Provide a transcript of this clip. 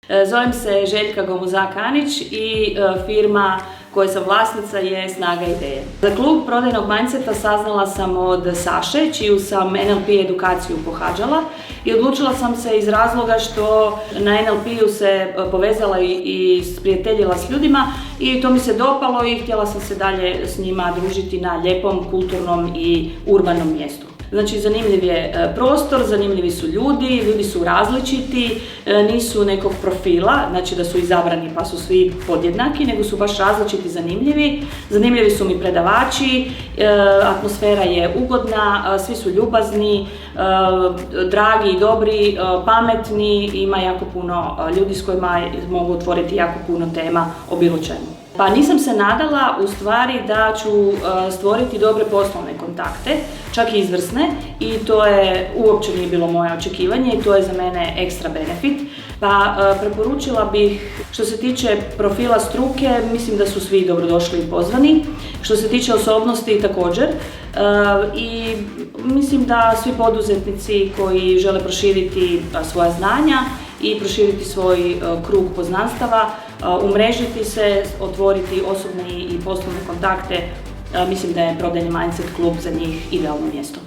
Zovem se Željka Gomuzak-Anić i firma koje sam vlasnica je Snaga ideje. Za klub prodajnog mindseta saznala sam od Saše, čiju sam NLP edukaciju pohađala i odlučila sam se iz razloga što na NLP-u se povezala i sprijateljila s ljudima i to mi se dopalo i htjela sam se dalje s njima družiti na lijepom, kulturnom i urbanom mjestu. Znači, zanimljiv je prostor, zanimljivi su ljudi su različiti, nisu nekog profila, znači da su izabrani pa su svi podjednaki, nego su baš različiti, zanimljivi. Zanimljivi su mi predavači, atmosfera je ugodna, svi su ljubazni, dragi i dobri, pametni, ima jako puno ljudi s kojima mogu otvoriti jako puno tema o bilo čemu. Pa nisam se nadala u stvari da ću stvoriti dobre poslovne kontakte, čak i izvrsne, i to je uopće nije bilo moje očekivanje i to je za mene ekstra benefit. Pa preporučila bih, što se tiče profila struke, mislim da su svi dobrodošli i pozvani. Što se tiče osobnosti također. I mislim da svi poduzetnici koji žele proširiti svoja znanja i proširiti svoj krug poznanstava, umrežiti se, otvoriti osobne i poslovne kontakte, mislim da je Prodajni mindset klub za njih idealno mjesto.